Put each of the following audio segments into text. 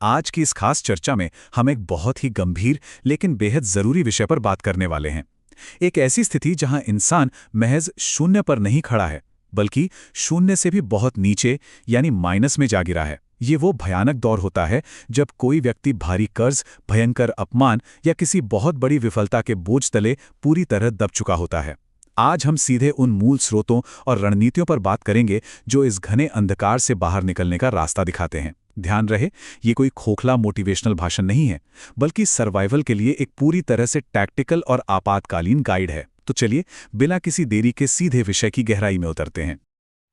आज की इस खास चर्चा में हम एक बहुत ही गंभीर लेकिन बेहद जरूरी विषय पर बात करने वाले हैं। एक ऐसी स्थिति जहां इंसान महज शून्य पर नहीं खड़ा है, बल्कि शून्य से भी बहुत नीचे यानी माइनस में जा गिरा है। ये वो भयानक दौर होता है जब कोई व्यक्ति भारी कर्ज, भयंकर अपमान या किसी बहुत बड़ी विफलता के बोझ तले पूरी तरह दब चुका होता है। आज हम सीधे उन मूल स्रोतों और रणनीतियों पर बात करेंगे जो इस घने अंधकार से बाहर निकलने का रास्ता दिखाते हैं। ध्यान रहे, ये कोई खोखला मोटिवेशनल भाषण नहीं है, बल्कि सर्वाइवल के लिए एक पूरी तरह से टैक्टिकल और आपातकालीन गाइड है। तो चलिए, बिना किसी देरी के सीधे विषय की गहराई में उतरते हैं।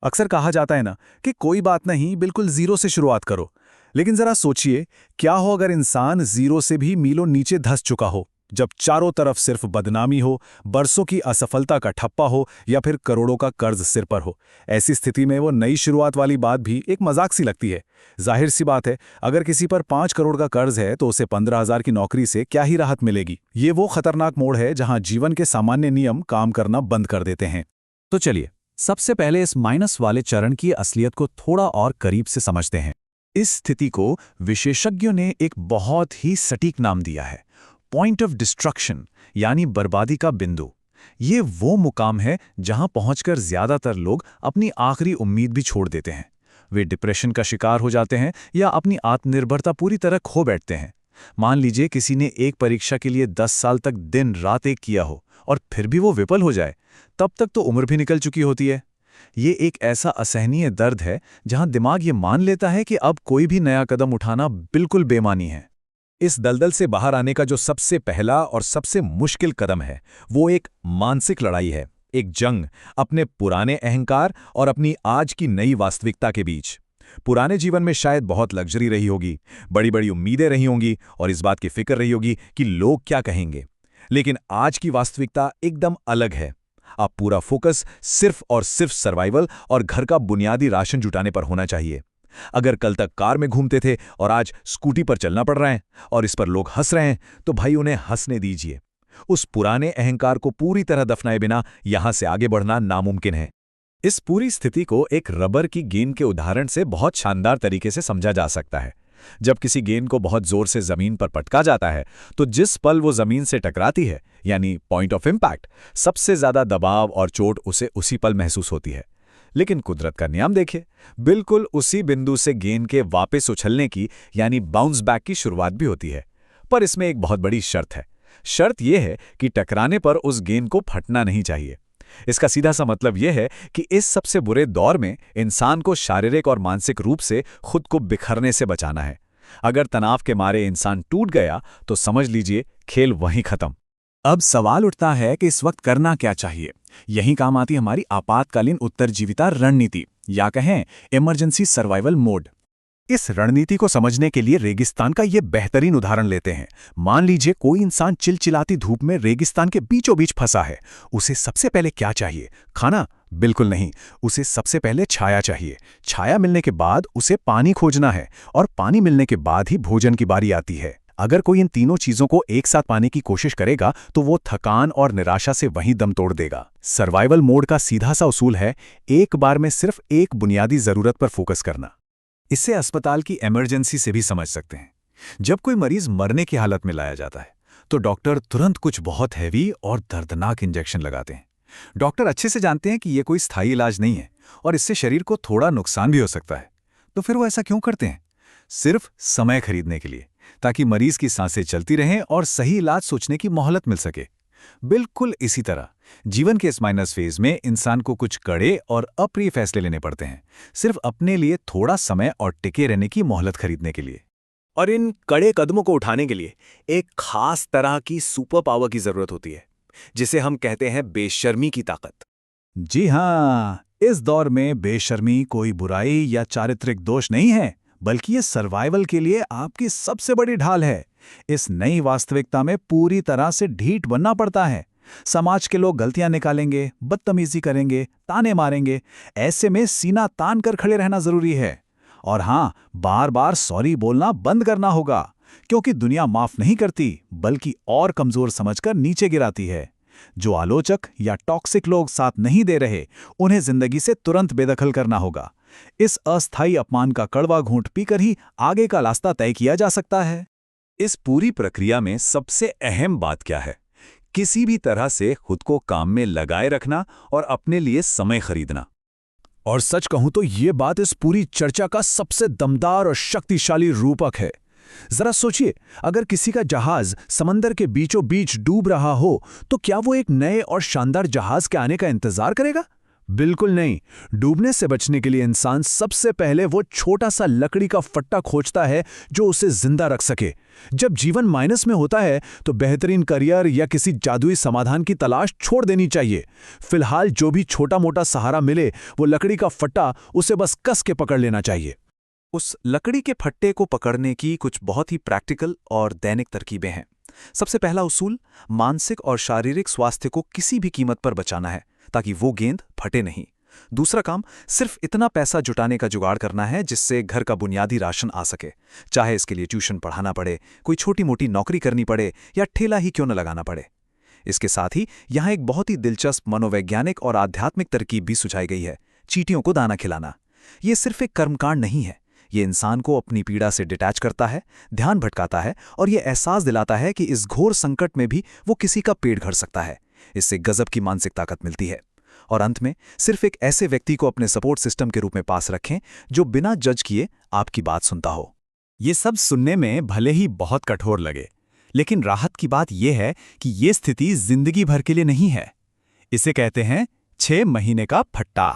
अक्सर कहा जाता है ना कि कोई बात नहीं, बिल्कुल जीरो से शुरुआत करो। लेकिन जरा सोचिए, क्या हो अगर इंसान जीरो से भी मीलों नीचे धंस चुका हो, जब चारों तरफ सिर्फ बदनामी हो, बरसों की असफलता का ठप्पा हो या फिर करोड़ों का कर्ज सिर पर हो। ऐसी स्थिति में वो नई शुरुआत वाली बात भी एक मजाक सी लगती है। जाहिर सी बात है, अगर किसी पर 5 करोड़ का कर्ज है तो उसे 15,000 की नौकरी से क्या ही राहत मिलेगी। ये वो खतरनाक मोड़ है जहां जीवन के सामान्य नियम काम करना बंद कर देते हैं। तो चलिए, सबसे पहले इस माइनस वाले चरण की असलियत को थोड़ा और करीब से समझते हैं। इस स्थिति को विशेषज्ञों ने एक बहुत ही सटीक नाम दिया है, पॉइंट ऑफ डिस्ट्रक्शन, यानी बर्बादी का बिंदु। ये वो मुकाम है जहां पहुंचकर ज्यादातर लोग अपनी आखिरी उम्मीद भी छोड़ देते हैं। वे डिप्रेशन का शिकार हो जाते हैं या अपनी आत्मनिर्भरता पूरी तरह खो बैठते हैं। मान लीजिए किसी ने एक परीक्षा के लिए 10 साल तक दिन रात एक किया हो और फिर भी वो विफल हो जाए, तब तक तो उम्र भी निकल चुकी होती है। ये एक ऐसा असहनीय दर्द है जहां दिमाग ये मान लेता है कि अब कोई भी नया कदम उठाना बिल्कुल बेमानी है। इस दलदल से बाहर आने का जो सबसे पहला और सबसे मुश्किल कदम है, वो एक मानसिक लड़ाई है, एक जंग अपने पुराने अहंकार और अपनी आज की नई वास्तविकता के बीच। पुराने जीवन में शायद बहुत लग्जरी रही होगी, बड़ी बड़ी उम्मीदें रही होंगी और इस बात की फिक्र रही होगी कि लोग क्या कहेंगे। लेकिन आज की वास्तविकता एकदम अलग है। अब पूरा फोकस सिर्फ और सिर्फ सर्वाइवल और घर का बुनियादी राशन जुटाने पर होना चाहिए। अगर कल तक कार में घूमते थे और आज स्कूटी पर चलना पड़ रहा है और इस पर लोग हंस रहे हैं, तो भाई उन्हें हंसने दीजिए। उस पुराने अहंकार को पूरी तरह दफनाए बिना यहां से आगे बढ़ना नामुमकिन है। इस पूरी स्थिति को एक रबर की गेंद के उदाहरण से बहुत शानदार तरीके से समझा जा सकता है। जब किसी गेंद को बहुत जोर से जमीन पर पटका जाता है, तो जिस पल वो जमीन से टकराती है, यानी पॉइंट ऑफ इम्पैक्ट, सबसे ज्यादा दबाव और चोट उसे उसी पल महसूस होती है। लेकिन कुदरत का नियम देखिए, बिल्कुल उसी बिंदु से गेंद के वापस उछलने की यानी बाउंस बैक की शुरुआत भी होती है। पर इसमें एक बहुत बड़ी शर्त है। शर्त यह है कि टकराने पर उस गेंद को फटना नहीं चाहिए। इसका सीधा सा मतलब यह है कि इस सबसे बुरे दौर में इंसान को शारीरिक और मानसिक रूप से खुद को बिखरने से बचाना है। अगर तनाव के मारे इंसान टूट गया तो समझ लीजिए खेल वहीं खत्म। अब सवाल उठता है कि इस वक्त करना क्या चाहिए। यही काम आती हमारी आपातकालीन उत्तरजीविता रणनीति, या कहें इमरजेंसी सर्वाइवल मोड। इस रणनीति को समझने के लिए रेगिस्तान का ये बेहतरीन उदाहरण लेते हैं। मान लीजिए कोई इंसान चिलचिलाती धूप में रेगिस्तान के बीचों बीच फंसा है। उसे सबसे पहले क्या चाहिए? खाना? बिल्कुल नहीं। उसे सबसे पहले छाया चाहिए। छाया मिलने के बाद उसे पानी खोजना है और पानी मिलने के बाद ही भोजन की बारी आती है। अगर कोई इन तीनों चीजों को एक साथ पाने की कोशिश करेगा तो वो थकान और निराशा से वहीं दम तोड़ देगा। सर्वाइवल मोड का सीधा सा उसूल है, एक बार में सिर्फ एक बुनियादी जरूरत पर फोकस करना। इससे अस्पताल की इमरजेंसी से भी समझ सकते हैं। जब कोई मरीज मरने की हालत में लाया जाता है तो डॉक्टर तुरंत कुछ बहुत हैवी और दर्दनाक इंजेक्शन लगाते हैं। डॉक्टर अच्छे से जानते हैं कि यह कोई स्थायी इलाज नहीं है और इससे शरीर को थोड़ा नुकसान भी हो सकता है। तो फिर वो ऐसा क्यों करते हैं? सिर्फ समय खरीदने के लिए, ताकि मरीज की सांसें चलती रहें और सही इलाज सोचने की मोहलत मिल सके। बिल्कुल इसी तरह जीवन के इस माइनस फेज में इंसान को कुछ कड़े और अप्रिय फैसले लेने पड़ते हैं, सिर्फ अपने लिए थोड़ा समय और टिके रहने की मोहलत खरीदने के लिए। और इन कड़े कदमों को उठाने के लिए एक खास तरह की सुपर पावर की जरूरत होती है, जिसे हम कहते हैं बेशर्मी की ताकत। जी हां, इस दौर में बेशर्मी कोई बुराई या चारित्रिक दोष नहीं है, बल्कि ये सर्वाइवल के लिए आपकी सबसे बड़ी ढाल है। इस नई वास्तविकता में पूरी तरह से ढीठ बनना पड़ता है। समाज के लोग गलतियां निकालेंगे, बदतमीजी करेंगे, ताने मारेंगे। ऐसे में सीना तान कर खड़े रहना जरूरी है। और हां, बार बार सॉरी बोलना बंद करना होगा, क्योंकि दुनिया माफ नहीं करती, बल्कि और कमजोर समझकर नीचे गिराती है। जो आलोचक या टॉक्सिक लोग साथ नहीं दे रहे, उन्हें जिंदगी से तुरंत बेदखल करना होगा। इस अस्थायी अपमान का कड़वा घूंट पीकर ही आगे का रास्ता तय किया जा सकता है। इस पूरी प्रक्रिया में सबसे अहम बात क्या है? किसी भी तरह से खुद को काम में लगाए रखना और अपने लिए समय खरीदना। और सच कहूं तो ये बात इस पूरी चर्चा का सबसे दमदार और शक्तिशाली रूपक है। जरा सोचिए, अगर किसी का जहाज समंदर के बीचों बीच डूब रहा हो तो क्या वो एक नए और शानदार जहाज के आने का इंतजार करेगा? बिल्कुल नहीं। डूबने से बचने के लिए इंसान सबसे पहले वो छोटा सा लकड़ी का फट्टा खोजता है जो उसे जिंदा रख सके। जब जीवन माइनस में होता है तो बेहतरीन करियर या किसी जादुई समाधान की तलाश छोड़ देनी चाहिए। फिलहाल जो भी छोटा मोटा सहारा मिले, वो लकड़ी का फट्टा, उसे बस कस के पकड़ लेना चाहिए। उस लकड़ी के फट्टे को पकड़ने की कुछ बहुत ही प्रैक्टिकल और दैनिक तरकीबें हैं। सबसे पहला उसूल, मानसिक और शारीरिक स्वास्थ्य को किसी भी कीमत पर बचाना है ताकि वो गेंद फटे नहीं। दूसरा काम, सिर्फ इतना पैसा जुटाने का जुगाड़ करना है जिससे घर का बुनियादी राशन आ सके, चाहे इसके लिए ट्यूशन पढ़ाना पड़े, कोई छोटी मोटी नौकरी करनी पड़े या ठेला ही क्यों न लगाना पड़े। इसके साथ ही यहाँ एक बहुत ही दिलचस्प मनोवैज्ञानिक और आध्यात्मिक तरकीब भी सुझाई गई है, चींटियों को दाना खिलाना। ये सिर्फ एक कर्मकांड नहीं है, ये इंसान को अपनी पीड़ा से डिटैच करता है, ध्यान भटकाता है और ये एहसास दिलाता है कि इस घोर संकट में भी वो किसी का पेट भर सकता है। इससे गजब की मानसिक ताकत मिलती है। और अंत में, सिर्फ एक ऐसे व्यक्ति को अपने सपोर्ट सिस्टम के रूप में पास रखें जो बिना जज किए आपकी बात सुनता हो। ये सब सुनने में भले ही बहुत कठोर लगे, लेकिन राहत की बात यह है कि ये स्थिति जिंदगी भर के लिए नहीं है। इसे कहते हैं 6 महीने का फट्टा।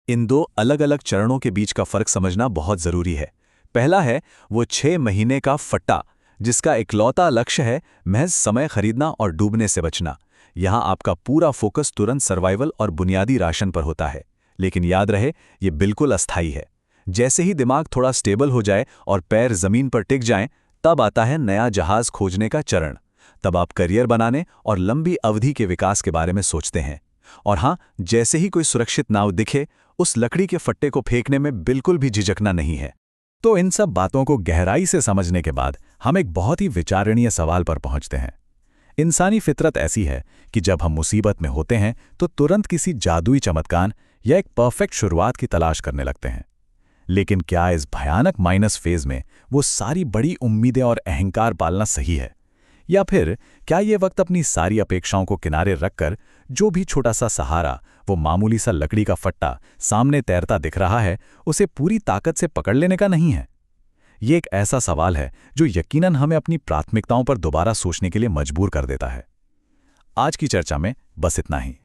इन दो अलग अलग चरणों के बीच का फर्क समझना बहुत जरूरी है। पहला है वो 6 महीने का फट्टा, जिसका इकलौता लक्ष्य है महज समय खरीदना और डूबने से बचना। यहाँ आपका पूरा फोकस तुरंत सर्वाइवल और बुनियादी राशन पर होता है। लेकिन याद रहे, ये बिल्कुल अस्थायी है। जैसे ही दिमाग थोड़ा स्टेबल हो जाए और पैर जमीन पर टिक जाएं, तब आता है नया जहाज खोजने का चरण। तब आप करियर बनाने और लंबी अवधि के विकास के बारे में सोचते हैं। और हाँ, जैसे ही कोई सुरक्षित नाव दिखे, उस लकड़ी के फट्टे को फेंकने में बिल्कुल भी झिझकना नहीं है। तो इन सब बातों को गहराई से समझने के बाद हम एक बहुत ही विचारणीय सवाल पर पहुंचते हैं। इंसानी फितरत ऐसी है कि जब हम मुसीबत में होते हैं तो तुरंत किसी जादुई चमत्कार या एक परफेक्ट शुरुआत की तलाश करने लगते हैं। लेकिन क्या इस भयानक माइनस फेज में वो सारी बड़ी उम्मीदें और अहंकार पालना सही है? या फिर क्या ये वक्त अपनी सारी अपेक्षाओं को किनारे रखकर जो भी छोटा सा सहारा, वो मामूली सा लकड़ी का फट्टा सामने तैरता दिख रहा है, उसे पूरी ताकत से पकड़ लेने का नहीं है? ये एक ऐसा सवाल है जो यकीनन हमें अपनी प्राथमिकताओं पर दोबारा सोचने के लिए मजबूर कर देता है। आज की चर्चा में बस इतना ही।